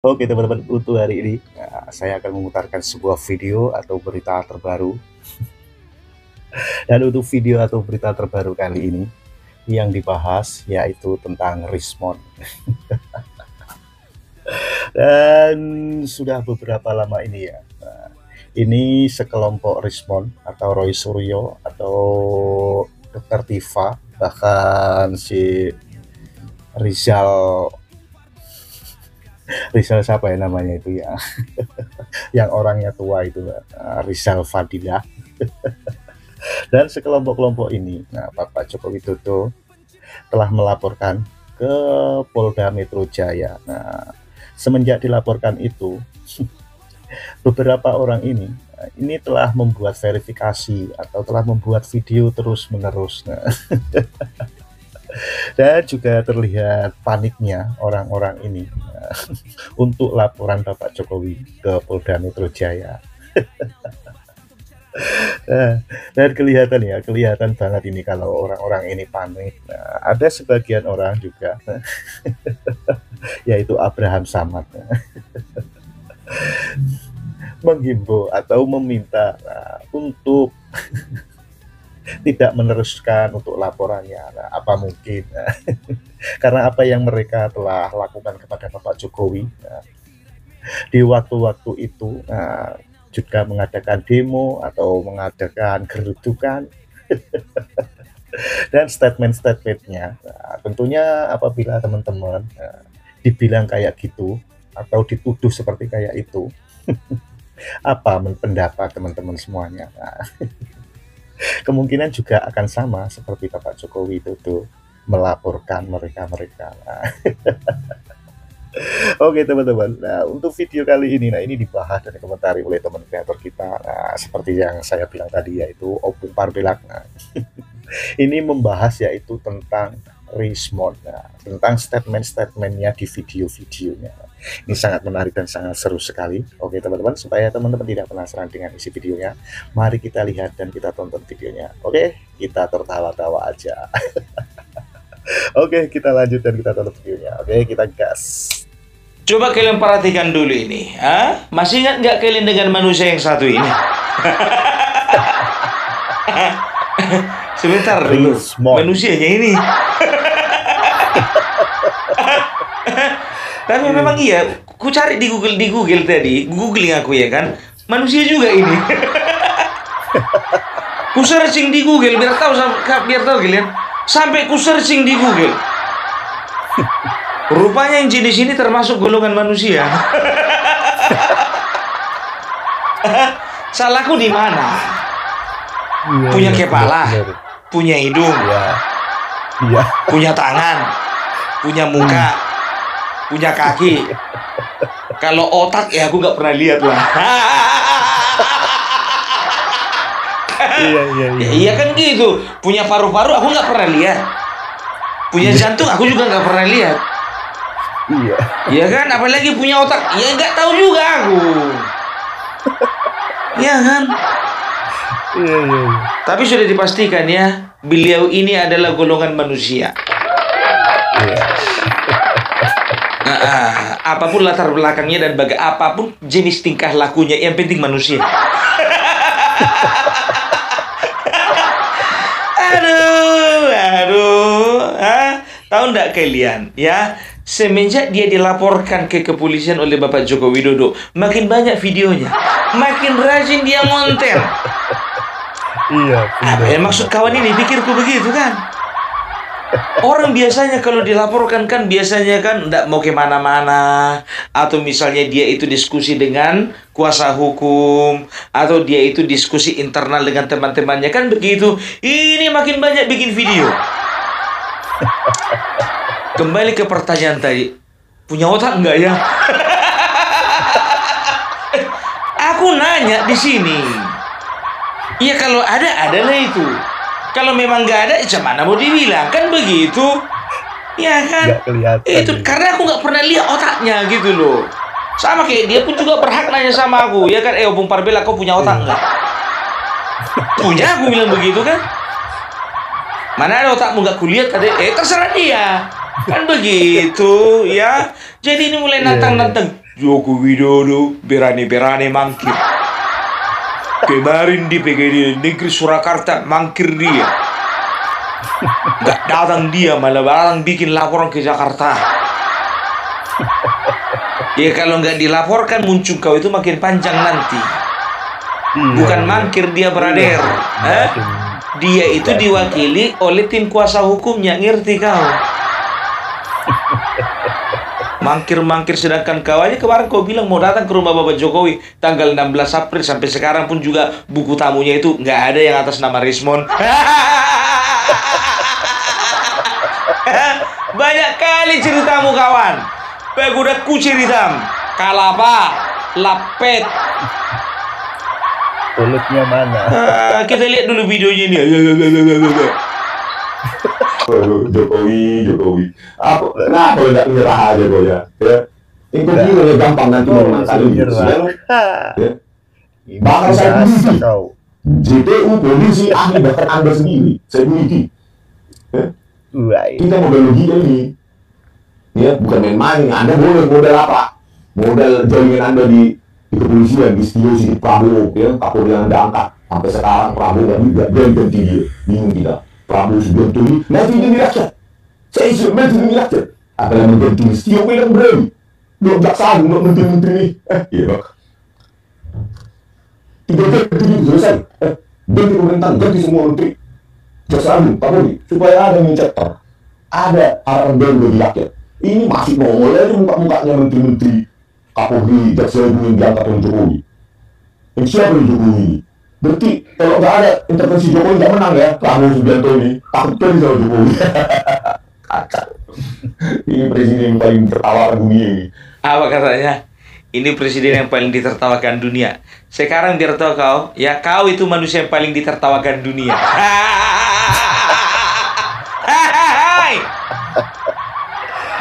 Oke teman-teman, untuk hari ini saya akan memutarkan sebuah video atau berita terbaru. Dan untuk video atau berita terbaru kali ini yang dibahas yaitu tentang Rismon. Dan sudah beberapa lama ini ya, ini sekelompok Rismon atau Roy Suryo atau Dr. Tifa, bahkan si Rizal siapa ya namanya itu ya, yang orangnya tua itu, Rizal Fadila. Dan sekelompok-kelompok ini, Bapak Joko Widodo telah melaporkan ke Polda Metro Jaya. Nah, semenjak dilaporkan itu, beberapa orang ini telah membuat verifikasi atau telah membuat video terus-menerus. Nah, dan juga terlihat paniknya orang-orang ini untuk laporan Bapak Jokowi ke Polda Metro Jaya. Dan kelihatan banget ini kalau orang-orang ini panik. Nah, ada sebagian orang juga, yaitu Abraham Samad, menghimbau atau meminta untuk tidak meneruskan untuk laporannya. Nah, apa mungkin karena apa yang mereka telah lakukan kepada Bapak Jokowi di waktu-waktu itu, juga mengadakan demo atau mengadakan gerudukan. Dan statement-statementnya, tentunya apabila teman-teman dibilang kayak gitu atau dituduh seperti kayak itu, apa pendapat teman-teman semuanya? Kemungkinan juga akan sama seperti Bapak Jokowi itu tuh melaporkan mereka-mereka. Oke teman-teman, nah untuk video kali ini, ini dibahas dan dikomentari oleh teman kreator kita, seperti yang saya bilang tadi yaitu Opung Parbilak. Ini membahas yaitu tentang Rismon, tentang statement-statementnya di video-videonya. Ini sangat menarik dan sangat seru sekali. Oke teman-teman, supaya teman-teman tidak penasaran dengan isi videonya, mari kita lihat dan kita tonton videonya. Oke, kita tertawa-tawa aja. Oke, kita lanjut dan kita tonton videonya. Oke, kita gas. Coba kalian perhatikan dulu ini, masih ingat nggak kalian dengan manusia yang satu ini? Sebentar dulu, manusianya ini. Tapi memang iya, ku cari di Google tadi, googling aku ya kan, manusia juga ini. Ku searching di Google biar tahu kalian, sampai ku searching di Google. Rupanya yang jenis ini termasuk golongan manusia. Salahku di mana? Punya kepala, punya hidung, punya tangan, punya muka, punya kaki. Kalau otak ya aku nggak pernah lihat lah. Iya kan gitu. Punya paru-paru aku nggak pernah lihat. Punya jantung aku juga nggak pernah lihat. Iya kan, apalagi punya otak, ya nggak tahu juga aku. Iya kan. Tapi sudah dipastikan ya, beliau ini adalah golongan manusia. Apapun latar belakangnya dan apapun jenis tingkah lakunya, yang penting manusia. Aduh, tahu nggak kalian ya? Semenjak dia dilaporkan ke kepolisian oleh Bapak Joko Widodo, makin banyak videonya, makin rajin dia ngonten. Apa yang maksud kawan ini? Pikirku begitu kan. Orang biasanya kalau dilaporkan kan biasanya kan nggak mau kemana-mana, atau misalnya dia itu diskusi dengan kuasa hukum, atau dia itu diskusi internal dengan teman-temannya kan begitu. Ini makin banyak bikin video. Kembali ke pertanyaan tadi, punya otak nggak ya? Aku nanya di sini. Iya kalau ada lah itu. Kalau memang nggak ada, mana mau dibilang kan begitu? Ya kan? Itu karena aku nggak pernah lihat otaknya gitu loh. Sama kayak dia pun juga berhak nanya sama aku, ya kan? Opung Parbilak, kau punya otak nggak? Punya, aku bilang begitu kan? Mana ada otakmu nggak kulihat? Terserah dia. Kan begitu ya. Jadi ini mulai nantang-nantang. Joko Widodo berani-berani mangkir. Kemarin di PGD Negeri Surakarta mangkir dia. Gak datang dia, malah datang bikin laporan ke Jakarta. Ya kalau nggak dilaporkan muncul kau itu makin panjang nanti. Bukan mangkir dia, brother. Dia itu diwakili oleh tim kuasa hukumnya, ngerti kau? Mangkir-mangkir, sedangkan kau aja kemarin kau bilang mau datang ke rumah Bapak Jokowi tanggal 16 April, sampai sekarang pun juga buku tamunya itu nggak ada yang atas nama Rismon. Banyak kali ceritamu kawan. Udah kucir hitam, kalapa, lapet. Kulitnya mana? Kita lihat dulu videonya ini. Jokowi. Kenapa nggak nyerah aja kok ya? Itu dia gampang nanti menangkal bahkan saya teliti. JPU polisi ahli, bahkan Anda sendiri saya teliti. Kita modal logika ini. Ya, bukan main-main. Anda boleh modal apa? Modal jaringan Anda di kepolisian, di studio si Prabowo, ya, Kapolri yang Anda angkat. Sampai sekarang Prabowo nggak ganti dia. Bingung kita. Prabowo sudah tulis, nanti demi rakyat. Saya isu demi rakyat. Apa yang mengganti studio yang berani? Belum jaksa, belum menteri-menteri ini. Iya, Pak. 3 ganti selesai. Ganti pemerintahan, ganti semua menteri. Jaksa Agung, Kapolri, supaya ada yang chapter. Ada arahan baru bagi rakyat. Ini masih nongol aja muka-mukanya menteri-menteri Kapolri, Jaksa Agung yang diangkat oleh Jokowi. Yang siapa yang Jokowi ini? Berarti kalau nggak ada intervensi Jokowi nggak menang ya, Prabowo Subianto ini takut kali sama Jokowi. Kacau. Ini presiden yang paling tertawa dunia ini. Apa katanya? Ini presiden yang paling ditertawakan dunia. Sekarang biar tahu kau, ya kau itu manusia yang paling ditertawakan dunia.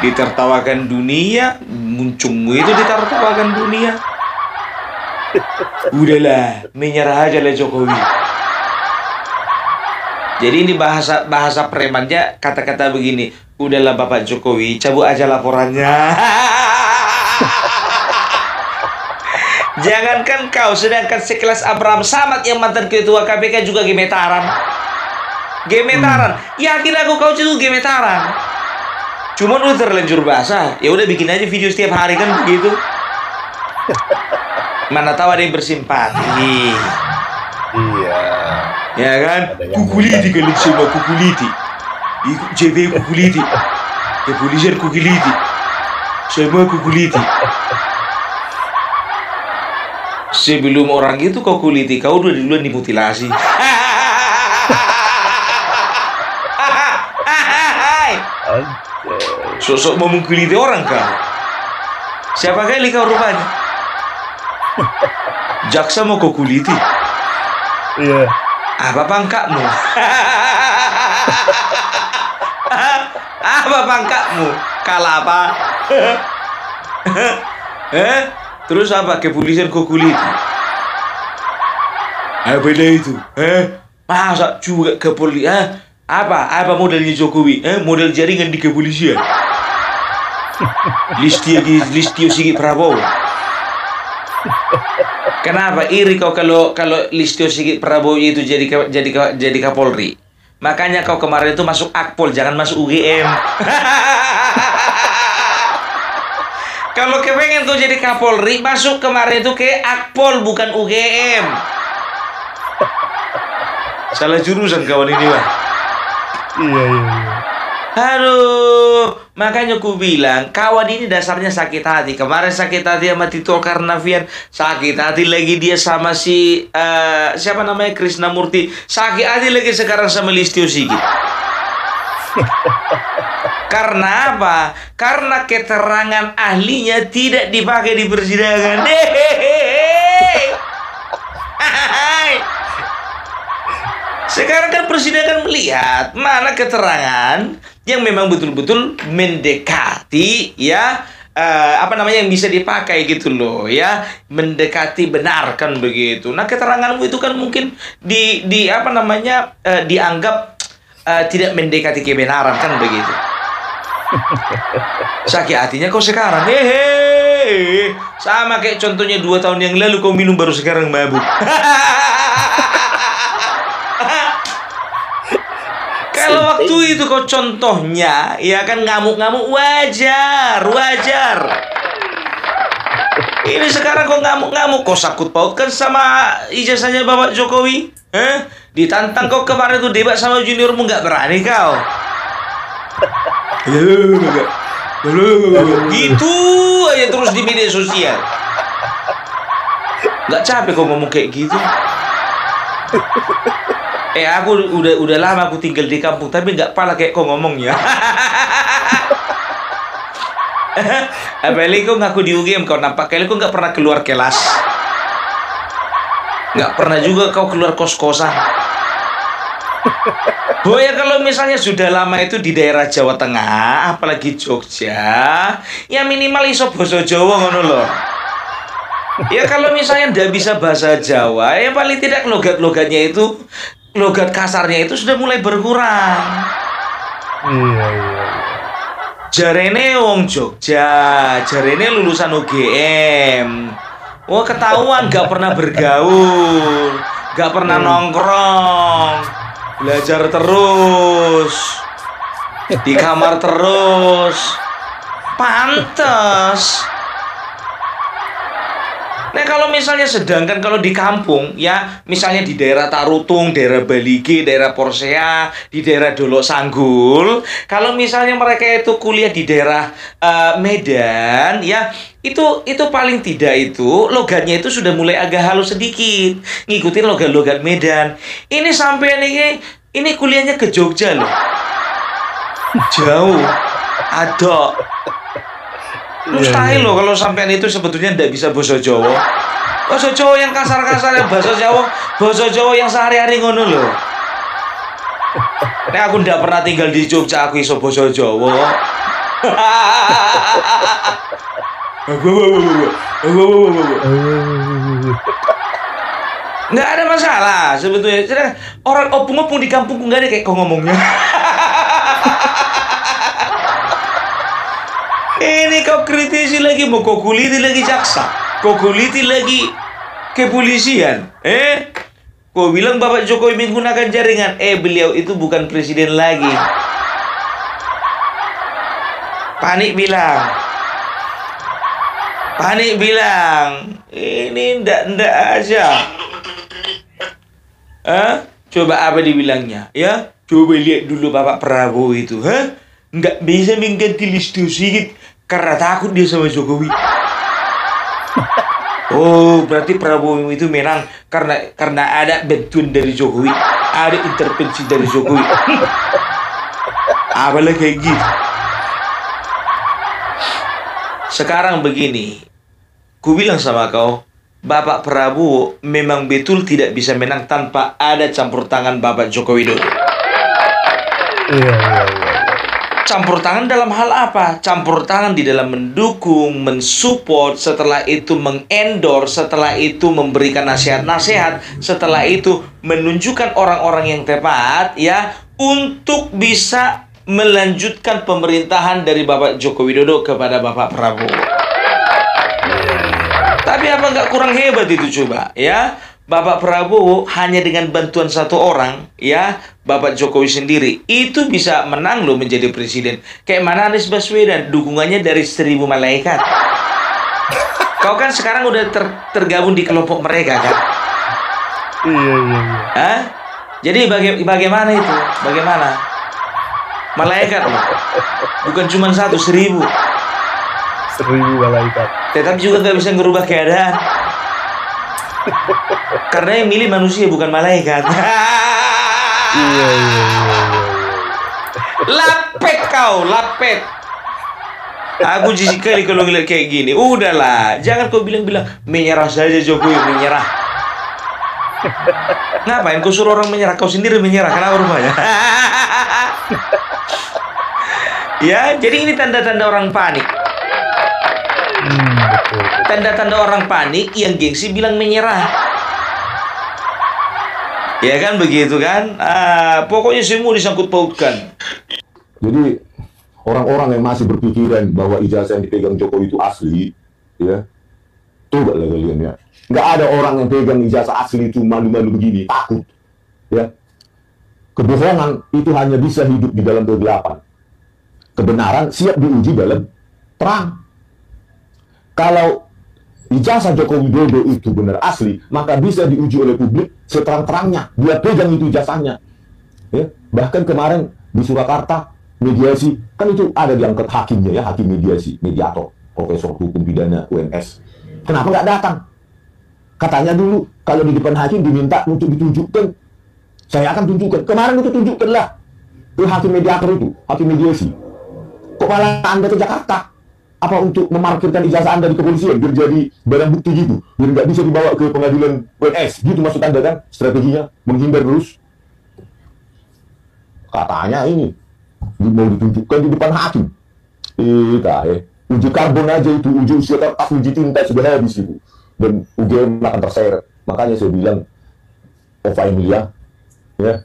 Ditertawakan dunia, muncungmu itu ditertawakan dunia. Udahlah, menyerah aja lah Jokowi. Jadi ini bahasa premannya, kata-kata begini. Udahlah Bapak Jokowi, cabut aja laporannya. Jangankan kau, sedangkan sekelas Abraham Samad yang mantan ketua KPK juga gemetaran. Yakin aku kau itu gemetaran. Cuma udah terlanjur basah. Ya udah bikin aja video setiap hari kan begitu. Mana tahu ada yang bersimpati. Iya. Ya kan? Kukuliti kalian semua, kukuliti. JB kukuliti. Kepolisian kukuliti. Semua kukuliti. Sebelum orang itu kau kuliti, kau udah duluan dimutilasi. Sosok mau mengkuliti orang kau. Siapa kali kau rupanya? Jaksa mau kau kuliti. Iya. Apa pangkatmu? Apa pangkatmu? Kalapa? Terus apa? Kepolisian kau kuliti. Apa itu? Masa juga kepolisian? Apa modelnya Jokowi? Model jaringan di kepolisian. Listio Sigit Prabowo. Kenapa iri kau kalau Listio Sigit Prabowo itu jadi Kapolri? Makanya kau kemarin itu masuk Akpol, jangan masuk UGM. Kalau kepengen kau jadi Kapolri, masuk kemarin itu ke Akpol bukan UGM. Salah jurusan kawan ini, Bang. Iya. Aduh, makanya ku bilang kawan ini dasarnya sakit hati. Kemarin sakit hati sama Tito Karnavian, sakit hati lagi dia sama si siapa namanya, Krisnamurti, sakit hati lagi sekarang sama Listio Sigit. Karena apa? Karena keterangan ahlinya tidak dipakai di persidangan. Sekarang kan persidangan melihat mana keterangan yang memang betul-betul mendekati ya yang bisa dipakai gitu loh ya, mendekati benar kan begitu. Nah keteranganmu itu kan mungkin dianggap tidak mendekati kebenaran kan begitu. Sakit hatinya kok sekarang. Sama kayak contohnya 2 tahun yang lalu kau minum baru sekarang mabuk. Kalau waktu itu kau contohnya, ya kan ngamuk-ngamuk wajar. Ini sekarang kau ngamuk-ngamuk, kau sangkut pautkan sama ijazahnya Bapak Jokowi. Ditantang kau kemarin tuh debat sama juniormu, nggak berani kau. Gitu aja terus di media sosial. Nggak capek kau ngomong kayak gitu? Aku udah lama aku tinggal di kampung, tapi nggak pala kayak kau ngomongnya. Apalagi kau ngaku di UGM, kau nampak kali kau nggak pernah keluar kelas, nggak pernah juga kau keluar kos-kosan. Ya kalau misalnya sudah lama itu di daerah Jawa Tengah, apalagi Jogja, ya minimal iso basa Jawa ngono loh. Ya kalau misalnya ndak bisa bahasa Jawa, ya paling tidak logat-logatnya itu, logat kasarnya itu sudah mulai berkurang. Iya. Jarene wong Jogja, jarene lulusan UGM. Wah ketahuan gak pernah bergaul, gak pernah nongkrong, belajar terus, di kamar terus. Pantes. Nah kalau misalnya sedangkan kalau di kampung ya, misalnya di daerah Tarutung, daerah Baligi, daerah Porsea, di daerah Dolok Sanggul, kalau misalnya mereka itu kuliah di daerah Medan ya, itu paling tidak itu logatnya itu sudah mulai agak halus sedikit, ngikutin logat-logat Medan. Ini sampai ini kuliahnya ke Jogja loh, jauh, ada. Mustahil loh kalau sampean itu sebetulnya tidak bisa bahasa Jawa. Bahasa Jawa yang kasar-kasar, yang bahasa Jawa yang sehari-hari ngono loh. Nek aku tidak pernah tinggal di Jogja, aku iso bahasa Jawa. Nggak ada masalah sebetulnya. Orang opung-opung di kampung nggak ada kayak kau ngomongnya. Ini kau kritisi lagi, mau kau kuliti lagi jaksa, kau kuliti lagi kepolisian. Kau bilang Bapak Jokowi menggunakan jaringan. Beliau itu bukan presiden lagi. Panik bilang, ini ndak aja. Coba apa dibilangnya? Ya, coba lihat dulu Bapak Prabowo itu, nggak bisa mengganti listu sedikit karena takut dia sama Jokowi. Oh, berarti Prabowo itu menang karena ada bantuan dari Jokowi, ada intervensi dari Jokowi. Apalah kayak gitu. Sekarang begini, ku bilang sama kau, Bapak Prabowo memang betul tidak bisa menang tanpa ada campur tangan Bapak Joko Widodo. Iya. Campur tangan dalam hal apa? Campur tangan di dalam mendukung, mensupport, setelah itu mengendorse, setelah itu memberikan nasihat-nasihat, setelah itu menunjukkan orang-orang yang tepat ya untuk bisa melanjutkan pemerintahan dari Bapak Joko Widodo kepada Bapak Prabowo. Tapi apa nggak kurang hebat itu coba ya? Bapak Prabowo hanya dengan bantuan satu orang, ya, Bapak Jokowi sendiri, itu bisa menang loh menjadi presiden. Kayak mana Anies Baswedan, dukungannya dari 1000 malaikat. Kau kan sekarang udah tergabung di kelompok mereka kan? Iya. Jadi bagaimana itu? Bagaimana? Malaikat loh. Bukan cuma 1, 1000. 1000 malaikat. Tetapi juga nggak bisa ngerubah keadaan. Karena yang milih manusia bukan malaikat. Iya. Lapet kau, lapet. Aku jijik kali kalau ngeliat kayak gini. Udahlah, jangan kau bilang-bilang menyerah saja Jokowi, menyerah. Ngapain kau suruh orang menyerah? Kau sendiri menyerah, kenapa rupanya? Ya, jadi ini tanda-tanda orang panik. Betul. Tanda-tanda orang panik yang gengsi bilang menyerah. Ya kan begitu kan? Pokoknya semua disangkut pautkan. Jadi orang-orang yang masih berpikiran bahwa ijazah yang dipegang Jokowi itu asli, ya. Coba lah kalian ya. Nggak ada orang yang pegang ijazah asli itu malu-malu begini, takut. Ya. Kebohongan itu hanya bisa hidup di dalam kegelapan. Kebenaran siap diuji dalam terang. Kalau ijazah Joko Widodo itu benar asli, maka bisa diuji oleh publik seterang-terangnya. Dia pegang itu ijazahnya. Ya. Bahkan kemarin di Surakarta, mediasi, kan itu ada diangkat hakimnya ya, hakim mediasi, mediator, profesor hukum pidana UNS. Kenapa nggak datang? Katanya dulu, kalau di depan hakim diminta untuk ditunjukkan. Saya akan tunjukkan. Kemarin itu tunjukkanlah ke hakim mediator itu, hakim mediasi. Kok malah Anda ke Jakarta? Apa untuk memarkirkan ijazah Anda di kepolisian, biar jadi barang bukti gitu, biar nggak bisa dibawa ke pengadilan UNS, gitu maksud Anda kan? Strateginya, menghindar terus. Katanya ini, mau ditunjukkan di depan hakim. Uji karbon aja itu, uji usia kertas, uji tinta sudah habis itu. Dan UGM akan terseret. Makanya saya bilang, Ova Emilia, ya,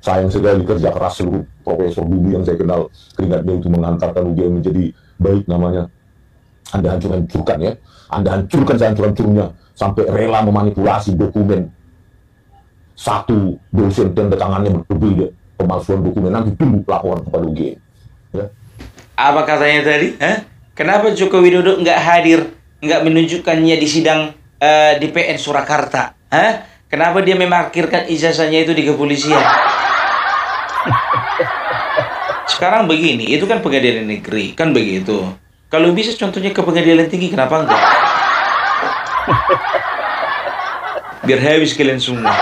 sayang sekali kerja keras seluruh profesor dulu yang saya kenal, keringatnya itu mengantarkan UGM menjadi baik namanya. Anda hancur-hancurkan ya. Anda hancurkan sehancur-hancurnya, sampai rela memanipulasi dokumen. Satu dosen tanda tangannya berbeda, pemalsuan dokumen, nanti tunggu laporan kepada UGM. Ya. Apa katanya tadi? Hah? Kenapa Joko Widodo nggak hadir, nggak menunjukkannya di sidang di PN Surakarta? Hah? Kenapa dia memarkirkan ijazahnya itu di kepolisian? Sekarang begini, itu kan pengadilan negeri, kan begitu. Kalau bisa contohnya ke pengadilan tinggi, kenapa enggak? Biar habis kalian semua.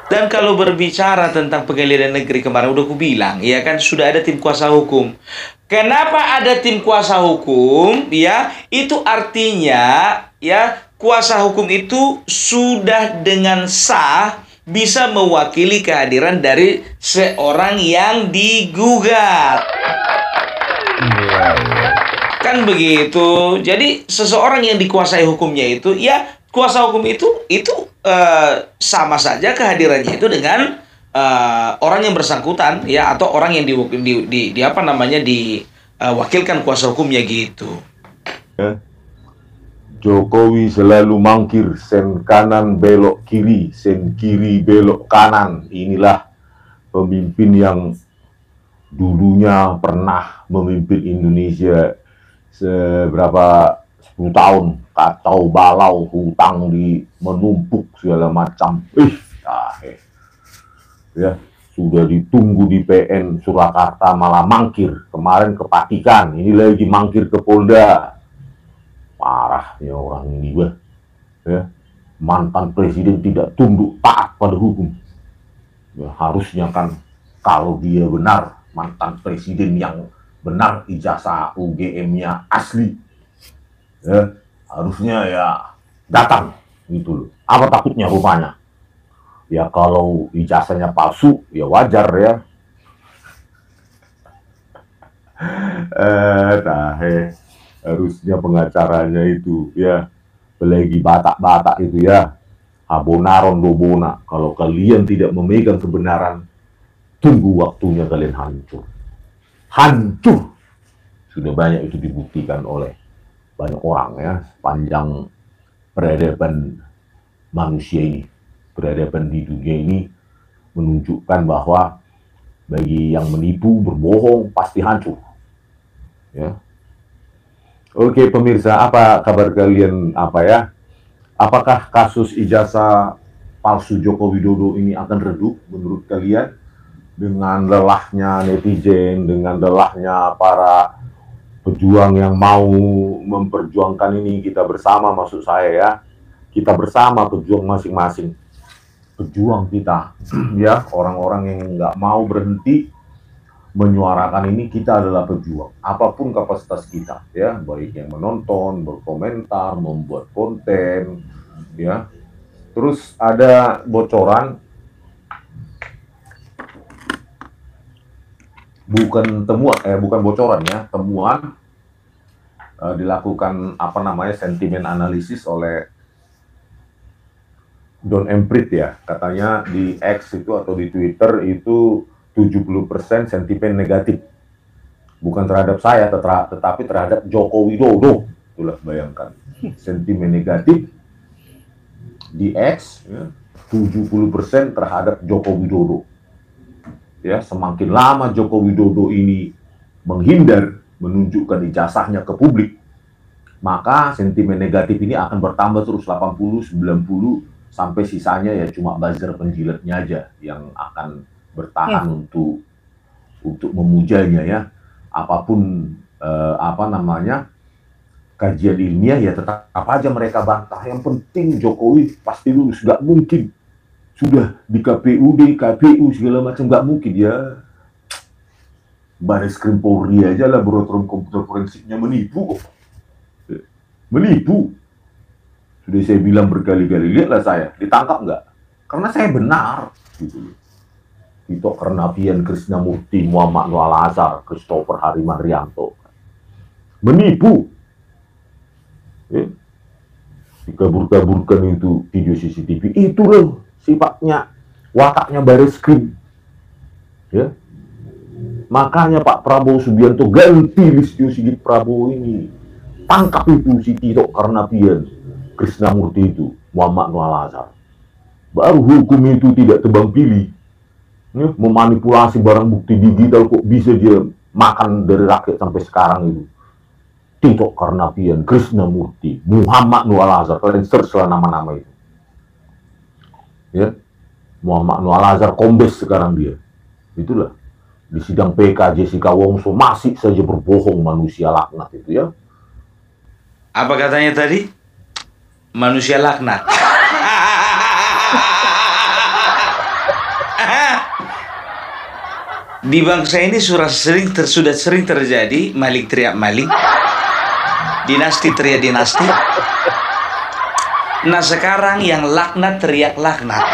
Dan kalau berbicara tentang pengadilan negeri kemarin udah aku bilang, ya kan sudah ada tim kuasa hukum. Kenapa ada tim kuasa hukum? Ya, itu artinya ya kuasa hukum itu sudah dengan sah bisa mewakili kehadiran dari seorang yang digugat. Kan begitu. Jadi seseorang yang dikuasai hukumnya itu, ya kuasa hukum itu sama saja kehadirannya itu dengan orang yang bersangkutan ya, atau orang yang diwakilkan kuasa hukumnya gitu. Ya. Jokowi selalu mangkir, sen kanan belok kiri, sen kiri belok kanan. Inilah pemimpin yang dulunya pernah memimpin Indonesia seberapa 10 tahun, kacau balau, hutang di menumpuk segala macam. Ya, sudah ditunggu di PN Surakarta malah mangkir. Kemarin ke Patikan, ini lagi mangkir ke Polda. Parah ya orang ini, ya. Mantan presiden tidak tunduk taat pada hukum. Ya, harusnya kan kalau dia benar mantan presiden yang benar, ijazah UGM-nya asli, ya, harusnya ya datang gitu loh. Apa takutnya rupanya? Ya kalau ijazahnya palsu ya wajar ya. Harusnya pengacaranya itu ya belagi batak-batak itu ya, abonaron dobona. Kalau kalian tidak memegang kebenaran, tunggu waktunya kalian hancur. Hancur. Sudah banyak itu dibuktikan oleh banyak orang ya, sepanjang peradaban manusia ini, peradaban di dunia ini menunjukkan bahwa bagi yang menipu, berbohong pasti hancur. Ya. Oke pemirsa, apa kabar kalian ya? Apakah kasus ijazah palsu Joko Widodo ini akan redup menurut kalian? Dengan lelahnya netizen, dengan lelahnya para pejuang yang mau memperjuangkan ini, kita bersama, maksud saya ya, kita bersama pejuang masing-masing, pejuang kita, ya, orang-orang yang nggak mau berhenti menyuarakan ini, kita adalah pejuang, apapun kapasitas kita, ya, baik yang menonton, berkomentar, membuat konten, ya. Terus ada bocoran, bukan bocoran ya, temuan dilakukan sentimen analisis oleh Don Emprit ya, katanya di X itu atau di Twitter itu 70% sentimen negatif Bukan terhadap saya, tetapi terhadap Joko Widodo. Itulah, bayangkan. Sentimen negatif di X, ya, 70% terhadap Joko Widodo. Ya, semakin lama Joko Widodo ini menghindar menunjukkan ijazahnya ke publik, maka sentimen negatif ini akan bertambah terus 80, 90, sampai sisanya ya cuma buzzer penjilatnya aja yang akan bertahan untuk memujanya, ya. Apapun kajian ilmiah ya tetap aja mereka bantah. Yang penting Jokowi pasti lulus, nggak mungkin. Sudah di KPUD, KPU segala macam, nggak mungkin ya. Baris Krim Polri aja laboratorium komputer forensiknya menipu. Menipu. Sudah saya bilang berkali-kali, lihatlah saya, ditangkap nggak? Karena saya benar. Gitu. Tito Karnavian, Krisnamurti, Muhammad Nur Al-Azhar, Christopher Harimanrianto. Menipu. Dikabur-kaburkan itu video CCTV. Itu loh sifatnya, wataknya Baris Krim. Ya. Makanya Pak Prabowo Subianto ganti Listio Sigit Prabowo ini. Tangkap itu si Tito Karnavian, Krisnamurti itu, Muhammad Nur Al-Azhar. Baru hukum itu tidak tebang pilih. Ya, memanipulasi barang bukti digital kok bisa dia makan dari rakyat sampai sekarang itu. Tito Karnavian, Krisnamurti, Muhammad Nur Al-Azhar, kalian search lah nama-nama itu. Ya, Muhammad Nur Al-Azhar kombes sekarang dia. Itulah. Di sidang PK Jessica Wongso masih saja berbohong, manusia laknat itu, ya. Apa katanya tadi? Manusia laknat. Di bangsa ini sudah sering terjadi maling teriak maling, dinasti teriak dinasti. Nah sekarang yang laknat teriak laknat.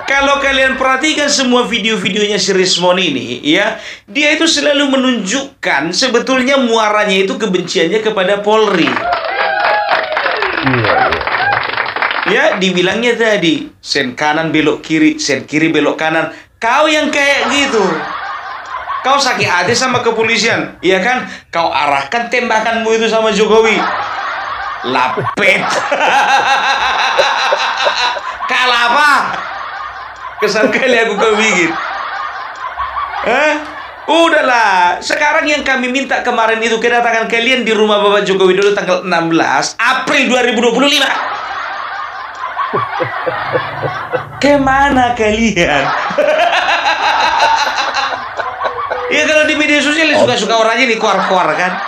Kalau kalian perhatikan semua video-videonya si Rismon ini, ya, dia itu selalu menunjukkan sebetulnya muaranya itu kebenciannya kepada Polri. Ya, dibilangnya tadi, sen kanan belok kiri, sen kiri belok kanan. Kau yang kayak gitu. Kau sakit hati sama kepolisian, iya kan? Kau arahkan tembakanmu itu sama Jokowi. Lapet. Kalah apa? Kesan kali aku kau bikin. Udahlah. Sekarang yang kami minta kemarin itu kedatangan kalian di rumah Bapak Joko Widodo tanggal 16 April 2025. Kemana kalian? Ya kalau di media sosial suka-suka orangnya nih keluar-keluar kan.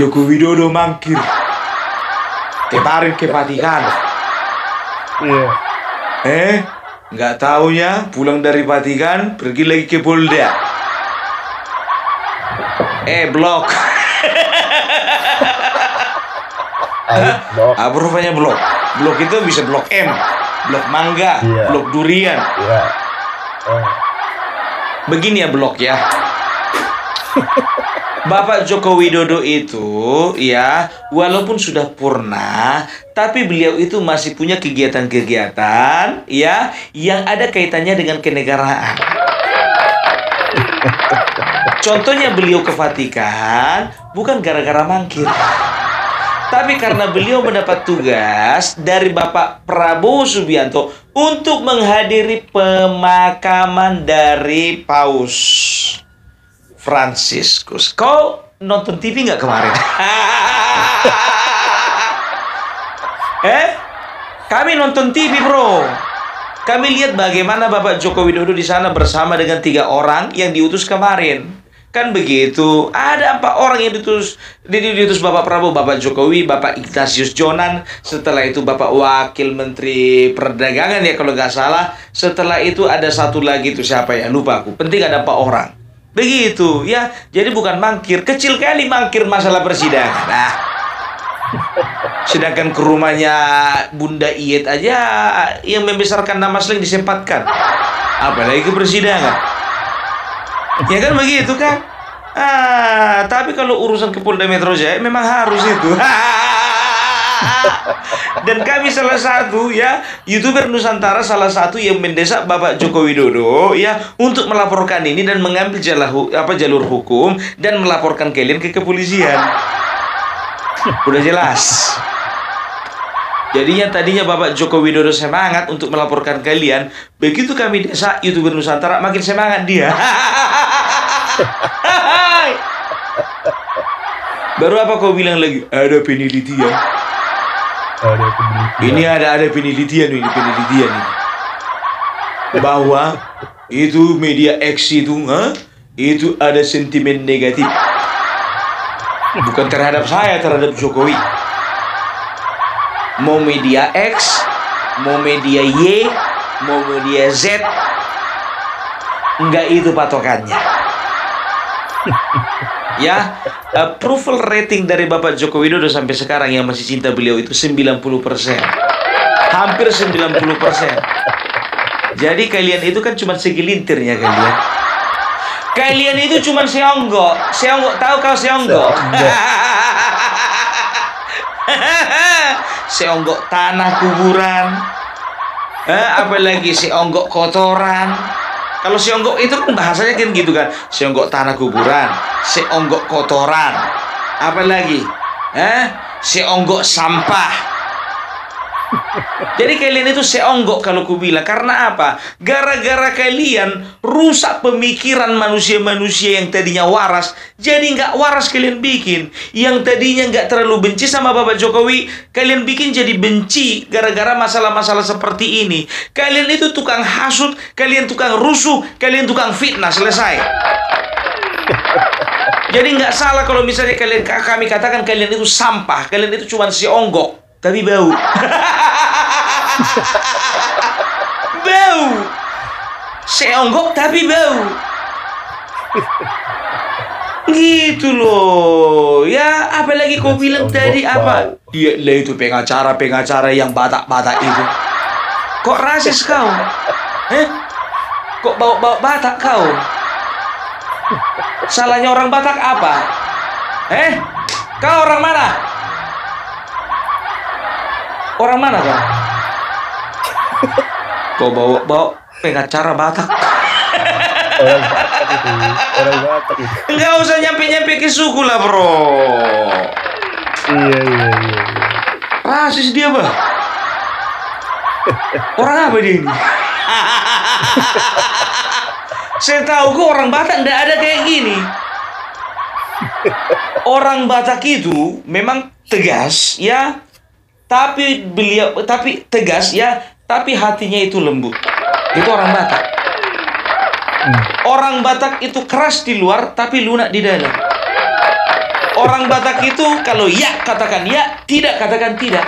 Joko Widodo mangkir. Kemarin ke Vatikan. Iya. Nggak taunya pulang dari Vatikan pergi lagi ke Polda. Blok. Apa rupanya blok? Blok itu bisa blok M, blok mangga, blok durian. Begini ya blok ya. Bapak Joko Widodo itu, ya, walaupun sudah purna, tapi beliau itu masih punya kegiatan-kegiatan, ya, yang ada kaitannya dengan kenegaraan. Contohnya beliau ke Vatikan, bukan gara-gara mangkir, tapi karena beliau mendapat tugas dari Bapak Prabowo Subianto untuk menghadiri pemakaman dari Paus Franciscus. Kau nonton TV nggak kemarin? Kami nonton TV, bro. Kami lihat bagaimana Bapak Joko Widodo di sana bersama dengan 3 orang yang diutus kemarin. Kan begitu. Ada 4 orang yang diutus Bapak Prabowo, Bapak Jokowi, Bapak Ignatius Jonan. Setelah itu Bapak Wakil Menteri Perdagangan ya kalau nggak salah. Setelah itu ada satu lagi itu siapa ya? Lupa aku. Penting ada 4 orang. Begitu ya, jadi bukan mangkir, kecil kali mangkir masalah persidangan. Nah, sedangkan ke rumahnya Bunda Iyet aja yang membesarkan nama sering disempatkan, apalagi ke persidangan. Ya kan begitu kan? Tapi kalau urusan ke Polda Metro Jaya memang harus itu. Dan kami salah satu ya YouTuber Nusantara salah satu yang mendesak Bapak Joko Widodo ya untuk melaporkan ini dan mengambil jalur hukum dan melaporkan kalian ke kepolisian. Udah jelas. Jadinya tadinya Bapak Joko Widodo semangat untuk melaporkan kalian, begitu kami desak YouTuber Nusantara makin semangat dia. Baru apa kau bilang lagi? Ada penelitian. Ada penelitian. Ini ada penelitian ini. Bahwa itu media X itu ada sentimen negatif. Bukan terhadap saya, terhadap Jokowi. Mau media X, mau media Y, mau media Z, enggak itu patokannya. Ya, approval rating dari Bapak Joko Widodo sampai sekarang yang masih cinta beliau itu 90%. Hampir 90%. Jadi kalian itu kan cuma segelintirnya kalian. Kalian itu cuma seonggok. Seonggok, tahu kau seonggok? Seonggok tanah kuburan. Apalagi seonggok kotoran. Kalau seonggok itu kan bahasanya kan gitu kan. Seonggok tanah kuburan, seonggok kotoran. Apalagi? Seonggok sampah. Jadi kalian itu seonggok kalau ku bilang. Karena apa? Gara-gara kalian rusak pemikiran manusia-manusia yang tadinya waras. Jadi nggak waras kalian bikin. Yang tadinya nggak terlalu benci sama Bapak Jokowi, kalian bikin jadi benci gara-gara masalah-masalah seperti ini. Kalian itu tukang hasut, kalian tukang rusuh, kalian tukang fitnah. Selesai. Jadi nggak salah kalau misalnya kami katakan kalian itu sampah. Kalian itu cuma seonggok tapi bau. Bau. Seonggok tapi bau. Gitu loh. Ya, apalagi kau bilang tadi apa? Iya, lah itu pengacara yang Batak-Batak itu. Kok rasis kau? Kok bawa Batak kau? Salahnya orang Batak apa? Kau orang mana? Orang mana kau? Kau bawa pengacara Batak. Orang Batak itu. Enggak usah nyampe-nyampe ke suku lah, bro. Iya. Rasis dia, bah. Orang apa dia ini? Saya tahu kok orang Batak enggak ada kayak gini. Orang Batak itu memang tegas, ya. Tapi tegas ya, tapi hatinya itu lembut. Itu orang Batak. Orang Batak itu keras di luar tapi lunak di dalam. Orang Batak itu kalau ya katakan ya, tidak katakan tidak.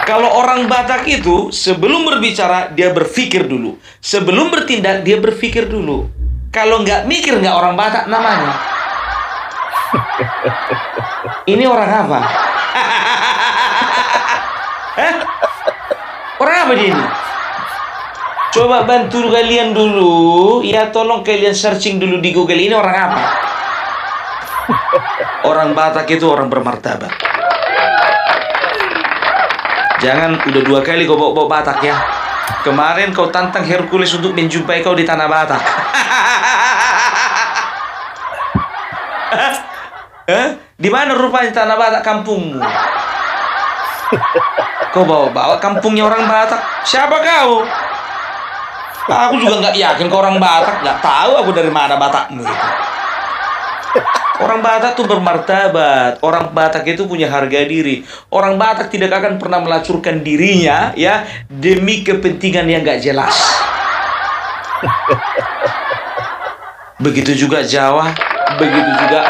Kalau orang Batak itu sebelum berbicara dia berpikir dulu. Sebelum bertindak dia berpikir dulu. Kalau nggak mikir nggak orang Batak namanya. Ini orang apa? Orang apa dia ini? Coba bantu kalian dulu. Ya tolong kalian searching dulu di Google. Ini orang apa? Orang Batak itu orang bermartabat. Jangan udah 2 kali kau bawa Batak ya. Kemarin kau tantang Hercules untuk menjumpai kau di tanah Batak. Di mana rupanya tanah Batak kampungmu? Kau bawa kampungnya orang Batak. Siapa kau? Aku juga nggak yakin kau orang Batak. Nggak tahu aku dari mana Batakmu itu. Orang Batak tuh bermartabat. Orang Batak itu punya harga diri. Orang Batak tidak akan pernah melacurkan dirinya ya demi kepentingan yang nggak jelas. Begitu juga Jawa, begitu juga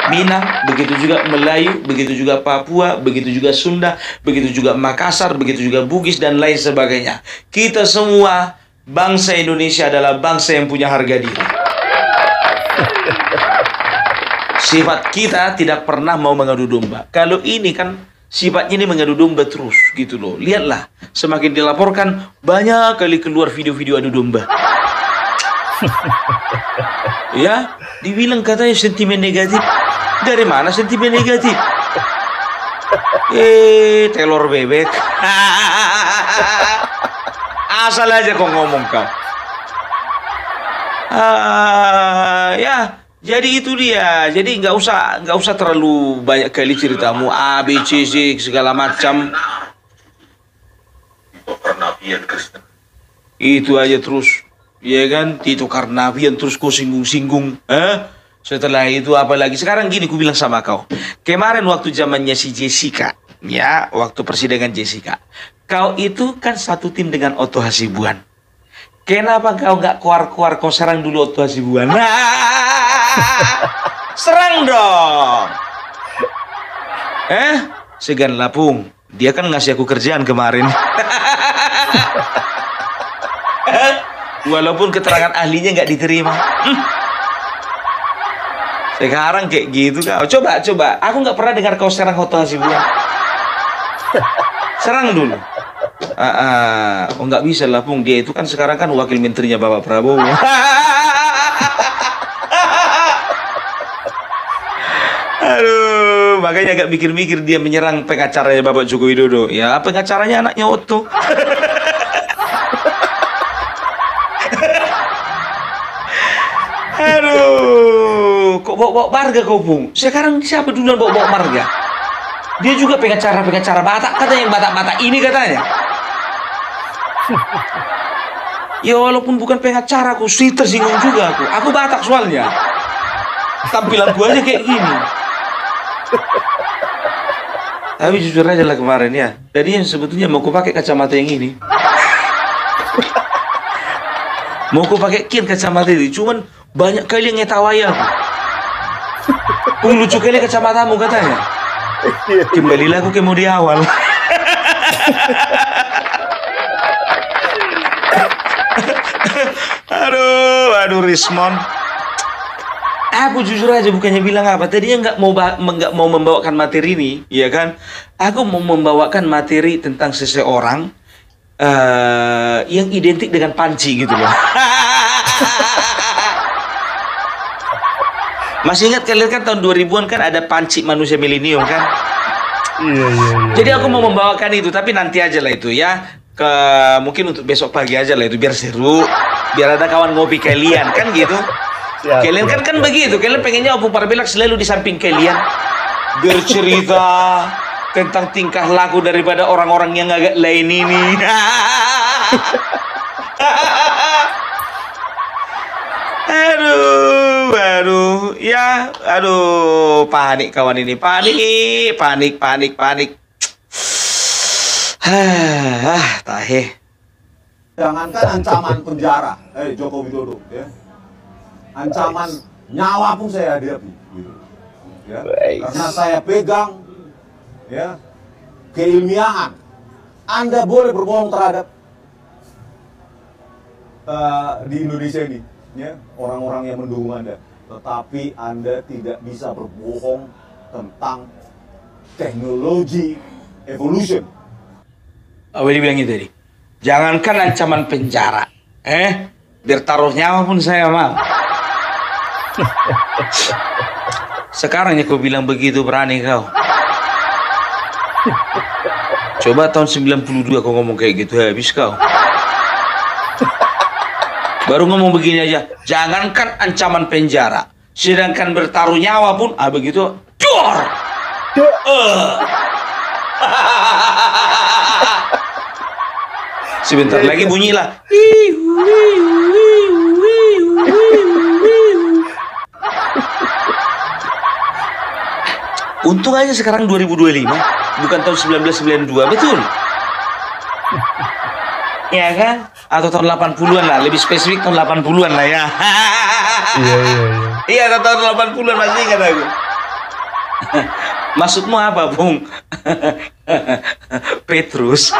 Minang, begitu juga Melayu, begitu juga Papua, begitu juga Sunda, begitu juga Makassar, begitu juga Bugis, dan lain sebagainya. Kita semua, bangsa Indonesia adalah bangsa yang punya harga diri. Sifat kita tidak pernah mau mengadu domba. Kalau ini kan sifatnya ini mengadu domba terus gitu loh. Lihatlah, semakin dilaporkan, banyak kali keluar video-video adu domba. Ya, dibilang katanya sentimen negatif. Dari mana sentimen negatif? Telur bebek. Asal aja kau ngomong kau. Ya, jadi itu dia. Jadi nggak usah terlalu banyak kali ceritamu A, B, C, Z segala macam. Itu aja terus, ya kan? Tito Karnavian terus kau singgung-singgung. Setelah itu apa lagi? Sekarang gini, ku bilang sama kau. Kemarin waktu zamannya si Jessica, ya, waktu persidangan Jessica, kau itu kan satu tim dengan Otto Hasibuan. Kenapa kau nggak keluar-keluar, kau serang dulu Otto Hasibuan? Serang dong. Segan Lapung. Dia kan ngasih aku kerjaan kemarin. Walaupun keterangan ahlinya nggak diterima. Sekarang kayak gitu kau. Coba. Aku nggak pernah dengar kau serang Otto Hasibuan. Serang dulu. Oh nggak bisa lah, Pung. Dia itu kan sekarang kan wakil menterinya Bapak Prabowo. Aduh, makanya agak mikir-mikir dia menyerang pengacaranya Bapak Joko Widodo. Ya, pengacaranya anaknya Otto. Aduh, kok bawa marga kau, Pung? Sekarang siapa duluan bawa marga? Dia juga pengacara Batak, katanya yang Batak ini katanya. Ya walaupun bukan pengacara, aku sih tersinggung juga aku. Aku Batak soalnya. Tampilanku aja kayak gini. Tapi jujur aja lah kemarin ya. Tadinya sebetulnya mau aku pakai kacamata yang ini. Mau aku pakai kacamata ini, cuman banyak kali yang ngetawai aku. Lucu kali kacamatamu katanya. Kembalilah aku ke mode awal. Aduh Rismon. Aku jujur aja bukannya bilang apa. Tadinya nggak mau membawakan materi ini, ya kan? Aku mau membawakan materi tentang seseorang yang identik dengan panci gitu loh. Masih ingat kalian kan tahun 2000-an kan ada panci manusia milenium kan? Iya. Jadi aku mau membawakan itu, tapi nanti aja lah itu ya. Mungkin untuk besok pagi aja lah itu, biar seru, biar ada kawan ngopi kalian kan gitu. Kalian kan begitu, kalian pengennya Opung Parbelak selalu di samping kalian, bercerita tentang tingkah laku daripada orang-orang yang agak lain ini. Aduh, panik kawan ini, panik. Tahe. Jangankan ancaman penjara, Joko Widodo, ya. Ancaman nyawa pun saya hadapi, gitu. Ya. Karena saya pegang, ya, keilmiahan. Anda boleh berbohong terhadap di Indonesia ini, ya, orang-orang yang mendukung Anda. Tetapi Anda tidak bisa berbohong tentang teknologi evolution. Apa dia bilang itu tadi? Jangankan ancaman penjara, biar taruh nyawa pun saya mau. Sekarang ya kau bilang begitu, berani kau. Coba tahun 92 kau ngomong kayak gitu, habis kau. Baru ngomong begini aja, jangankan ancaman penjara, sedangkan bertaruh nyawa pun, begitu, dor. Sebentar lagi bunyilah. Untung aja sekarang 2025, bukan tahun 1992, betul? Ya kan? Atau tahun 80-an lah, lebih spesifik tahun 80-an lah ya. Iya, tahun 80-an masih ingat aku. Maksudmu apa, Bung? Petrus.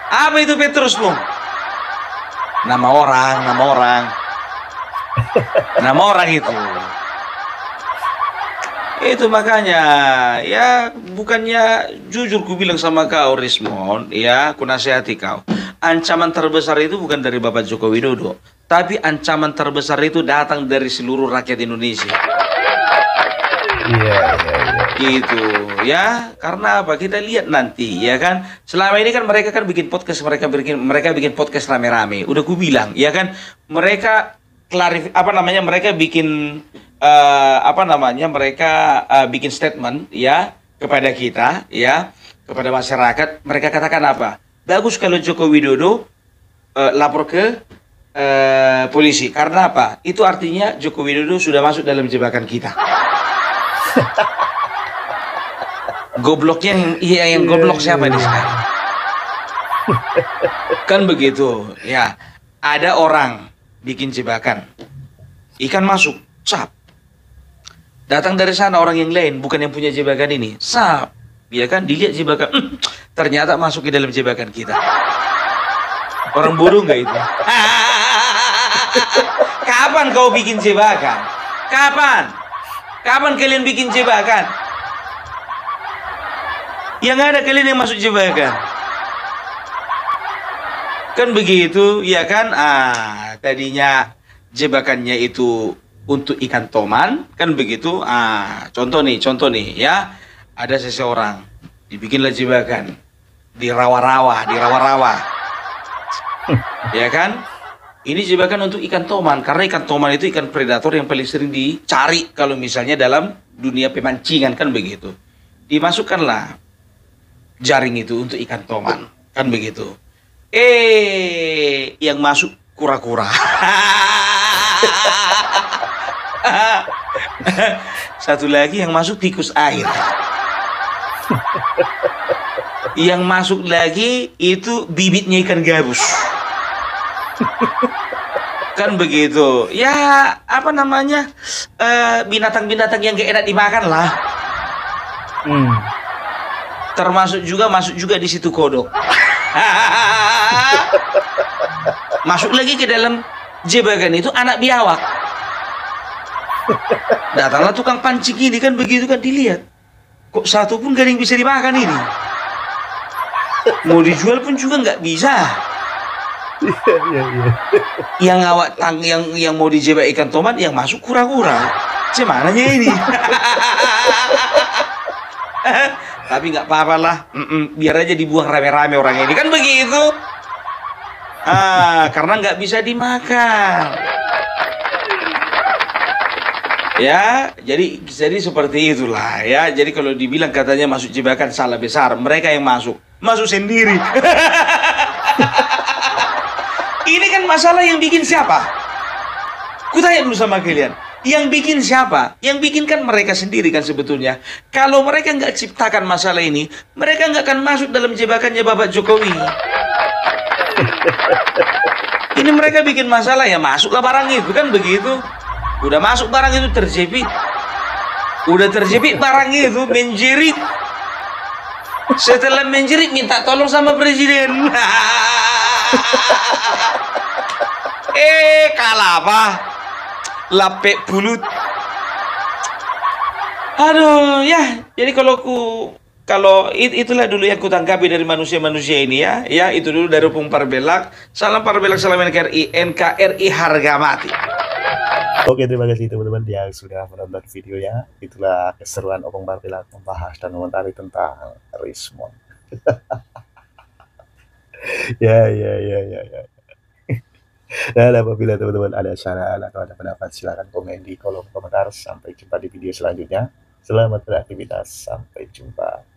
Apa itu Petrus, Bung? Nama orang itu. Itu makanya, ya bukannya jujur ku bilang sama kau, Rismon, ya aku nasihati kau. Ancaman terbesar itu bukan dari Bapak Joko Widodo, tapi ancaman terbesar itu datang dari seluruh rakyat Indonesia. Iya, iya, iya. Gitu ya, karena apa, kita lihat nanti ya kan, selama ini kan mereka kan bikin podcast, mereka bikin podcast rame-rame, udah ku bilang ya kan, mereka mereka bikin bikin statement ya kepada kita ya, kepada masyarakat. Mereka katakan apa, bagus kalau Joko Widodo lapor ke polisi, karena apa, itu artinya Joko Widodo sudah masuk dalam jebakan kita. Gobloknya yang goblok siapa ini sekarang? Kan begitu ya. Ada orang bikin jebakan, ikan masuk, sap. Datang dari sana orang yang lain, bukan yang punya jebakan ini, sap. Ya kan, dilihat jebakan, ternyata masuk ke dalam jebakan kita. Orang bodoh nggak itu? Kapan kau bikin jebakan? Kapan? Kapan kalian bikin jebakan? Yang ada kalian yang masuk jebakan. Kan begitu, ya kan? Tadinya jebakannya itu untuk ikan toman, kan begitu? Contoh nih, ya. Ada seseorang, dibikinlah jebakan di rawa-rawa. Ya kan? Ini jebakan untuk ikan toman, karena ikan toman itu ikan predator yang paling sering dicari kalau misalnya dalam dunia pemancingan, kan begitu. Dimasukkanlah jaring itu untuk ikan toman, kan begitu. Yang masuk kura-kura. Satu lagi yang masuk tikus air. Yang masuk lagi itu bibitnya ikan gabus. Kan begitu. Ya, binatang-binatang yang gak enak dimakan lah. Termasuk juga masuk di situ kodok. Masuk lagi ke dalam jebakan itu anak biawak. Datanglah tukang pancing ini, kan begitu kan, dilihat. Kok satu pun gak ada yang bisa dimakan ini. Mau dijual pun juga nggak bisa. Yang yang mau dijebak ikan tomat, yang masuk kura-kura. Cemananya ini. Tapi nggak apa-apa lah, biar aja dibuang rame-rame orang ini, kan begitu. Karena nggak bisa dimakan. Ya, jadi seperti itulah ya. Jadi kalau dibilang katanya masuk jebakan, salah besar. Mereka yang masuk sendiri. Ini kan masalah yang bikin siapa? Kutanya dulu sama kalian. Yang bikin siapa? Yang bikin kan mereka sendiri kan sebetulnya. Kalau mereka nggak ciptakan masalah ini, mereka nggak akan masuk dalam jebakannya Bapak Jokowi. Ini mereka bikin masalah, ya masuklah barang itu, kan begitu. Udah masuk barang itu, terjepit. Udah terjepit barang itu, menjerit. Setelah menjerit, minta tolong sama presiden. Kalah apa? Lapek bulut. Aduh ya, jadi kalau itulah dulu yang kutangkapi dari manusia-manusia ini ya. Ya, itu dulu dari Opung Parbelak. Salam Parbelak, salam NKRI harga mati. Oke, terima kasih teman-teman yang sudah menonton videonya. Itulah keseruan Opung Parbelak membahas dan mengomentari tentang Rismon. Ya. Dan apabila teman-teman ada saran atau ada pendapat, silakan komen di kolom komentar. Sampai jumpa di video selanjutnya. Selamat beraktivitas. Sampai jumpa.